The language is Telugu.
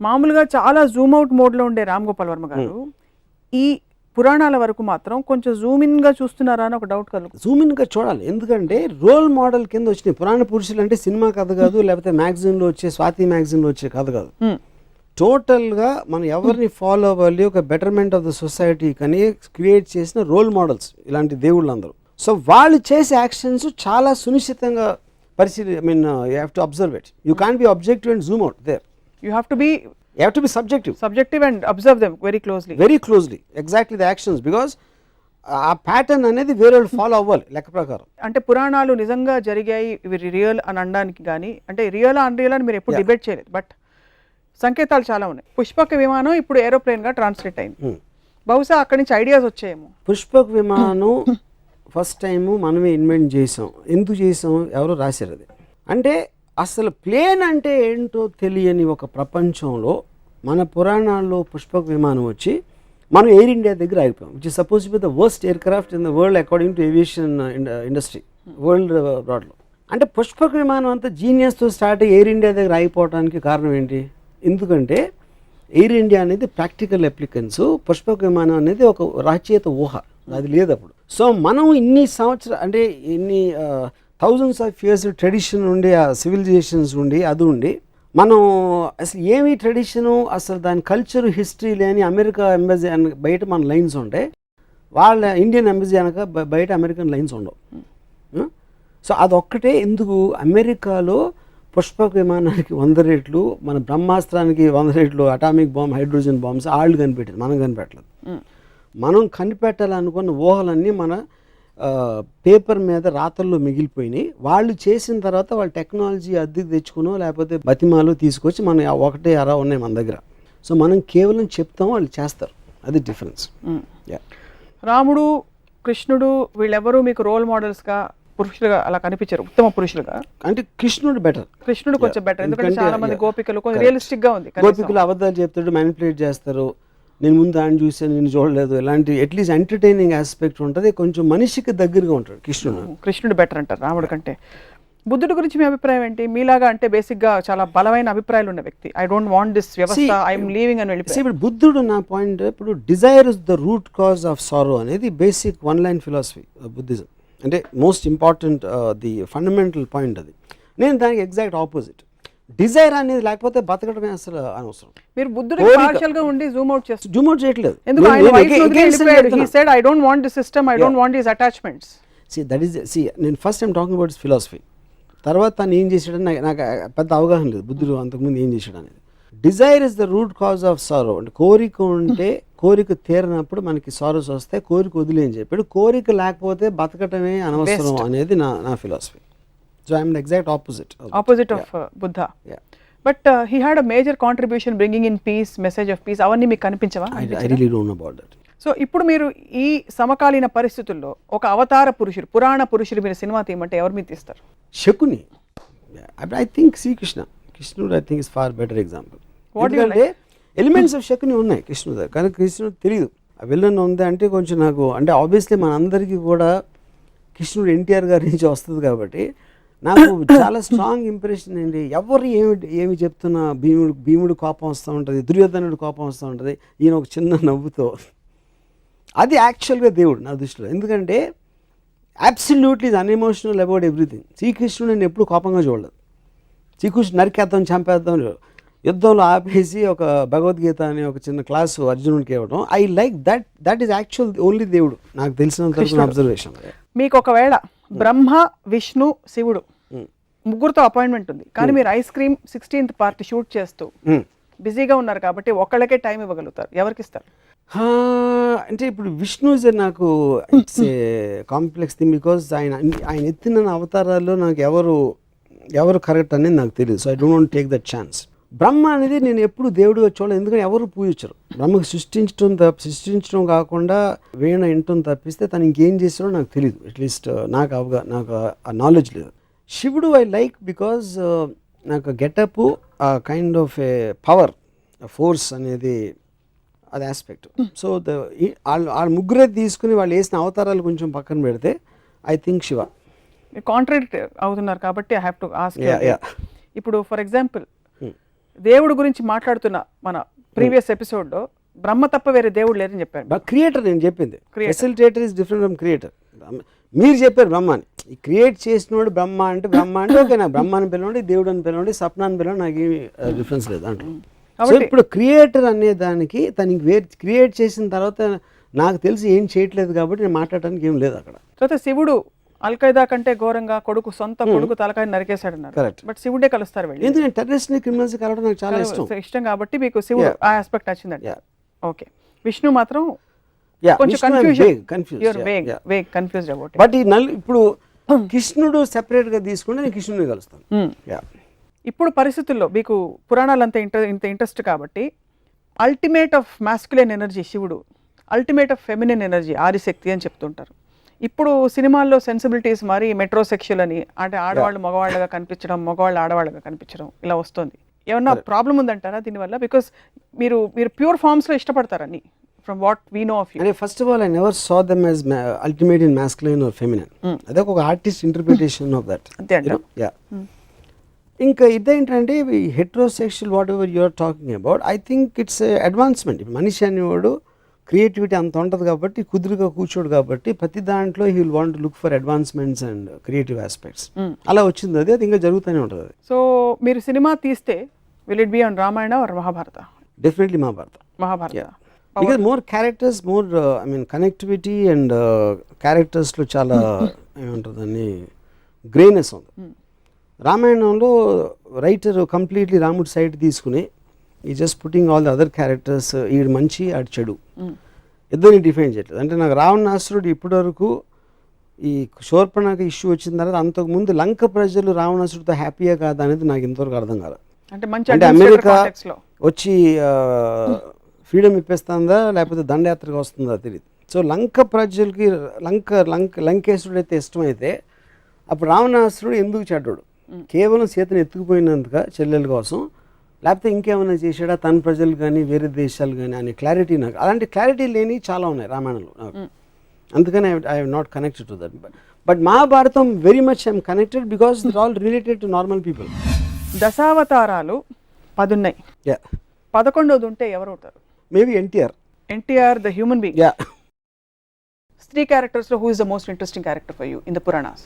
మామూలుగా చాలా జూమ్ అవుట్ మోడ్లో ఉండే రామ్ గోపాల్ వర్మ గారు ఈ పురాణాల వరకు మాత్రం కొంచెం జూమ్ ఇన్గా చూస్తున్నారా అని ఒక డౌట్ కలుగుతుంది. జూమ్ ఇన్గా చూడాలి, ఎందుకంటే రోల్ మోడల్ కింద వచ్చినాయి. పురాణ పురుషులు అంటే సినిమా కథ కాదు, లేకపోతే మ్యాగజైన్లో వచ్చే స్వాతి మ్యాగజైన్లో వచ్చే కథ కాదు. టోటల్గా మనం ఎవరిని ఫాలో అవ్వాలి, ఒక బెటర్మెంట్ ఆఫ్ ద సొసైటీ కానీ క్రియేట్ చేసిన రోల్ మోడల్స్ ఇలాంటి దేవుళ్ళు అందరూ. సో వాళ్ళు చేసే యాక్షన్స్ చాలా సునిశ్చితంగా I mean you have to observe it. You can be objective and zoom out there. You have to be subjective and observe them very closely exactly the actions, because ఆ ప్యాటర్న్ అనేది వేరే ఫాలో అవ్వాలి లెక్క ప్రకారం. అంటే పురాణాలు నిజంగా జరిగాయి ఇవి రియల్ అని అనడానికి కానీ, అంటే రియల్ అన్రియల్ అని మీరు ఎప్పుడు డిబేట్ చేయలేదు, బట్ సంకేతాలు చాలా ఉన్నాయి. పుష్పక విమానం ఇప్పుడు ఏరోప్లేన్ గా ట్రాన్స్లేట్ అయింది. బహుశా అక్కడి నుంచి ఐడియాస్ వచ్చాయేమో. పుష్పక విమానం ఫస్ట్ టైము మనమే ఇన్వెంట్ చేసాం. ఎందుకు చేసాం, ఎవరో రాశారు అది. అంటే అసలు ప్లేన్ అంటే ఏంటో తెలియని ఒక ప్రపంచంలో మన పురాణాల్లో పుష్పక విమానం వచ్చి మనం ఎయిర్ ఇండియా దగ్గర ఆగిపోయాం, which is suppose to be the worst aircraft in the world according to aviation industry world బ్రాడ్లో. అంటే పుష్పక విమానం అంతా జీనియస్తో స్టార్ట్ అయ్యి ఎయిర్ ఇండియా దగ్గర ఆగిపోవడానికి కారణం ఏంటి? ఎందుకంటే ఎయిర్ ఇండియా అనేది ప్రాక్టికల్ అప్లికెన్స్, పుష్పక విమానం అనేది ఒక రచయిత ఊహ, అది లేదు అప్పుడు. సో మనం ఇన్ని సంవత్సరాలు అంటే ఇన్ని థౌజండ్స్ ఆఫ్ ఇయర్స్ ట్రెడిషన్ ఉండి, ఆ సివిలైజేషన్స్ ఉండి అది ఉండి మనం అసలు ఏమి ట్రెడిషను, అసలు దాని కల్చర్ హిస్టరీ లేని అమెరికా ఎంబసీ బయట మన లైన్స్ ఉంటాయి, వాళ్ళ ఇండియన్ ఎంబసీ అనక బయట అమెరికన్ లైన్స్ ఉండవు. సో అదొక్కటే ఎందుకు అమెరికాలో పుష్పక విమానానికి 100 రెట్లు, మన బ్రహ్మాస్త్రానికి 100 రెట్లు అటామిక్ బాంబ్, హైడ్రోజన్ బాంబ్స్ వాళ్ళు కనిపెట్టారు, మనం కనిపెట్టలేదు. మనం కనిపెట్టాలనుకున్న ఊహలన్నీ మన పేపర్ మీద రాతల్లో మిగిలిపోయినాయి. వాళ్ళు చేసిన తర్వాత వాళ్ళ టెక్నాలజీ అద్దెకి తెచ్చుకునో లేకపోతే బతిమాలో తీసుకొచ్చి మన ఒకటే అరా ఉన్నాయి మన దగ్గర. సో మనం కేవలం చెప్తాం, వాళ్ళు చేస్తారు, అది డిఫరెన్స్. రాముడు, కృష్ణుడు వీళ్ళెవరూ మీకు రోల్ మోడల్స్గా పురుషులుగా అలా కనిపించారు, ఉత్తమ పురుషులుగా? అంటే కృష్ణుడు బెటర్, కృష్ణుడు కొంచెం బెటర్, ఎందుకంటే చాలా మంది గోపికలు కొంచెం రియలిస్టిక్ గా ఉంది. గోపికలు అబద్ధాలు చెప్తాడు, మ్యానిపులేట్ చేస్తారు, నేను ముందు ఆయన చూసాను నేను చూడలేదు, ఇలాంటి అట్లీస్ట్ ఎంటర్టైనింగ్ ఆస్పెక్ట్ ఉంటుంది, కొంచెం మనిషికి దగ్గరగా ఉంటాడు కృష్ణుడు బెటర్ అంటారు రాముడు కంటే. బుద్ధుడి గురించి మీ అభిప్రాయం ఏంటి? మీలాగా అంటే బేసిక్గా చాలా బలమైన అభిప్రాయాలు ఉన్న వ్యక్తి, ఐ డోంట్ వాంట్ దిస్ వ్యవస్థ, ఐఎమ్ లీవింగ్ అని వెళ్ళిపోయి. ఇప్పుడు బుద్ధుడు నా పాయింట్, ఇప్పుడు desire is the root cause of sorrow అనేది basic one line philosophy Buddhism, అంటే most important the fundamental point అది. నేను దానికి ఎగ్జాక్ట్ ఆపోజిట్. డిజైర్ అనేది లేకపోతే బతకడమే అసలు అనవసరం. మీరు బుద్ధుడు పార్షియల్ గా ఉండి జూమ్ అవుట్ చేస్తారు, జూమ్ అవుట్ చేయట్లేదు. ఎందుకు ఆయన వైఫ్ వదిలేసిపోయాడు, he said I don't want the system, I don't want his attachments. నేను first time talking about philosophy. తర్వాత తను ఏం చేసాడని నాకు పెద్ద అవగాహన లేదు బుద్ధుడు అంతకుముందు ఏం చేశాడు అనేది. Dzire is the root cause of సారో, అంటే కోరిక ఉంటే కోరిక తీరినప్పుడు మనకి సారోస్ వస్తాయి, కోరిక వదిలే అని చెప్పాడు. కోరిక లేకపోతే బతకటమే అనవసరం అనేది నా philosophy. So I am the exact opposite of Buddha. Yeah. But he had a major contribution bringing in peace, message of peace. అవర్ని మీకు కనిపించవా? I really don't know about that. So ఇప్పుడు మీరు ఈ సమకాలీన పరిస్థితుల్లో ఒక అవతార పురుషుడు, పురాణ పురుషుడు మీరు సినిమా తీయమంటే ఎవరు మీరు తీస్తారు? శకుని. I think Srikrishna. కృష్ణుడు I think is far better example. ఎందుకంటే ఎలిమెంట్స్ ఆఫ్ శకుని ఉన్నాయి కృష్ణుడు దగ్గర, కానీ కృష్ణుడు తెలియదు ఆ విలన్ ఉంది అంటే కొంచెం నాకు అంటే ఆబ్వియస్లీ మనందరికీ కూడా కృష్ణుడు ఎన్టీఆర్ గారి నుంచి వస్తుంది కాబట్టి నాకు చాలా స్ట్రాంగ్ ఇంప్రెషన్ ఏంటి, ఎవరు ఏమి చెప్తున్నా భీముడు కోపం వస్తూ ఉంటుంది, దుర్యోధనుడు కోపం వస్తూ ఉంటుంది, ఈయన ఒక చిన్న నవ్వుతో, అది యాక్చువల్గా దేవుడు నా దృష్టిలో. ఎందుకంటే అబ్సల్యూట్లీ ఈజ్ అన్ఎమోషనల్ అబౌట్ ఎవ్రీథింగ్. శ్రీకృష్ణుడు నేను ఎప్పుడు కోపంగా చూడలేదు. శ్రీకృష్ణుడు నరికేద్దాం చంపేద్దాం, యుద్ధంలో ఆపేసి ఒక భగవద్గీత అనే ఒక చిన్న క్లాసు అర్జునుడికి ఇవ్వడం, I like that is actual only దేవుడు నాకు తెలిసినంత అబ్జర్వేషన్. మీకు ఒకవేళ బ్రహ్మ, విష్ణు, శివుడు ముగ్గురుతో అపాయింట్మెంట్ ఉంది, కానీ మీరు ice cream 16th part shoot చేస్తూ బిజీగా ఉన్నారు కాబట్టి ఒక్కళ్ళకే టైం ఇవ్వగలుగుతారు, ఎవరికి ఇస్తారు? అంటే ఇప్పుడు విష్ణు ఇస్ నాకు it's a complex thing, because ఆయన ఎత్తిన అవతారాల్లో నాకు ఎవరు కరెక్ట్ అనేది నాకు తెలియదు. So I don't want take that chance. Brahma అనేది నేను ఎప్పుడు దేవుడిగా చూడలేదు, ఎందుకంటే ఎవరు పూజించరు. బ్రహ్మకు సృష్టించడం కాకుండా వీణ వినటం తప్పిస్తే తను ఇంకేం చేస్తాడో నాకు తెలియదు, అట్లీస్ట్ నాకు ఆ నాలెడ్జ్ లేదు. శివుడు ఐ లైక్ బికాజ్ నాకు getup kind of A power force అనేది అది ఆస్పెక్ట్. సో వాళ్ళ ముగ్గురే తీసుకుని వాళ్ళు వేసిన అవతారాలు కొంచెం పక్కన పెడితే ఐ థింక్ శివ. కాంట్రాడిక్ట్ అవుతున్నారు కాబట్టి ఐ హ్యావ్ టు ఆస్క్. ఇప్పుడు ఫర్ ఎగ్జాంపుల్ దేవుడి గురించి మాట్లాడుతున్న మన ప్రీవియస్ ఎపిసోడ్లో బ్రహ్మ తప్ప వేరే దేవుడు లేదని చెప్పారు. క్రియేటర్ నేను చెప్పింది, facilitator is different from creator. మీరు చెప్పారు బ్రహ్మాని, క్రియేట్ చేసినోడు బ్రహ్మ అంటే ఓకే, నా బ్రహ్మ అని పిలవండి, దేవుడు అని పిలవండి, సప్న అని పిలవండి, నాకు ఏమి డిఫరెన్స్ లేదు అంటారు. సో ఇప్పుడు క్రియేటర్ అనే దానికి తనకి క్రియేట్ చేసిన తర్వాత నాకు తెలిసి ఏం చేయట్లేదు కాబట్టి నేను మాట్లాడడానికి ఏం లేదు అక్కడ. తర్వాత శివుడు అల్ఖైదా కంటే ఘోరంగా సొంత కొడుకు తలకాయ నరికేశాడన్నారు. Correct. బట్ శివుడే కలుస్తారు వెళ్ళి. ఎందుకంటే టెర్రరిస్ట్ ని క్రిమినల్స్ కలవడం నాకు చాలా ఇష్టం కాబట్టి మీకు శివుడు ఆ ఆస్పెక్ట్ నచ్చిందండి. ఓకే, విష్ణు మాత్రం కొంచెం కన్ఫ్యూజ్డ్ అబౌట్. బట్ ఈ ఇప్పుడు కృష్ణుడు సెపరేట్ గా తీసుకుంటే నేను కృష్ణుడిని కలుస్తాను. ఇప్పుడు పరిస్థితుల్లో మీకు పురాణాలంతా ఇంత ఇంట్రెస్ట్ కాబట్టి అల్టిమేట్ ఆఫ్ మాస్కులైన్ ఎనర్జీ శివుడు, ultimate of feminine energy Adishakti అని చెప్తుంటారు. ఇప్పుడు సినిమాల్లో సెన్సిబిలిటీస్ మరి మెట్రోసెక్షువల్ అని, అంటే ఆడవాళ్ళు మగవాళ్ళగా కనిపించడం, మగవాళ్ళు ఆడవాళ్ళగా కనిపించడం ఇలా వస్తుంది. ఏమన్నా ప్రాబ్లం ఉందంటారా దీనివల్ల? బికాస్ మీరు ప్యూర్ ఫార్మ్స్లో ఇష్టపడతారని from what we know of you. అంటే first of all I never saw them as ultimate in masculine or feminine. అదే ఒక ఆర్టిస్ట్ ఇంటర్ప్రిటేషన్ ఆఫ్ దట్. అంతే అండి. ఇంకా ఇదేంటంటే heterosexual whatever you're talking about, I think it's advancement. మనిషి అనేవాడు క్రియేటివిటీ అంత ఉంటుంది కాబట్టి, కుదురుగా కూర్చోడు కాబట్టి ప్రతి దాంట్లో he will want look for advancements and creative aspects. అలా వచ్చింది అది ఇంకా జరుగుతూనే ఉంటుంది అది. సో మీరు సినిమా తీస్తే will it be on Ramayana or Mahabharata? Definitely Mahabharata. Because more characters, more I mean connectivity and క్యారెక్టర్స్లో చాలా ఏమంటుంది అని గ్రేనెస్ ఉంది. రామాయణంలో రైటర్ కంప్లీట్లీ రాముడి సైడ్ తీసుకుని ఈ just putting all the other characters, ఈడు మంచి ఆడు చెడు ఇద్దరిని డిఫైన్ చేయట్లేదు. అంటే నాకు రావణాసురుడు ఇప్పటివరకు ఈ శూర్పణఖ ఇష్యూ వచ్చిన తర్వాత, అంతకుముందు లంక ప్రజలు రావణాసురుడితో హ్యాపీయా కాదా అనేది నాకు ఇంతవరకు అర్థం కాదు. అంటే అమెరికా వచ్చి ఫ్రీడమ్ ఇప్పేస్తుందా లేకపోతే దండయాత్రగా వస్తుందా తెలియదు. సో లంక ప్రజలకి లంకేశ్వరుడు అయితే ఇష్టమైతే అప్పుడు రావణాసురుడు ఎందుకు చెడ్డాడు? కేవలం సీతను ఎత్తుకుపోయినందుక చెల్లెల కోసం, లేకపోతే ఇంకేమైనా చేసాడా తన ప్రజలు కానీ వేరే దేశాలు కానీ అనే క్లారిటీ నాకు, అలాంటి క్లారిటీ లేని చాలా ఉన్నాయి రామాయణంలో నాకు. అందుకని I have not connected to that. But Mahabharatam very much I'm connected because it all related to normal people. దశావతారాలు 10 ఉన్నాయి. 11వ ఉంటే ఎవరు అవుతారు? Maybe NTR the human being. 3 క్యారెక్టర్స్లో who is the most interesting character for you in the Puranas?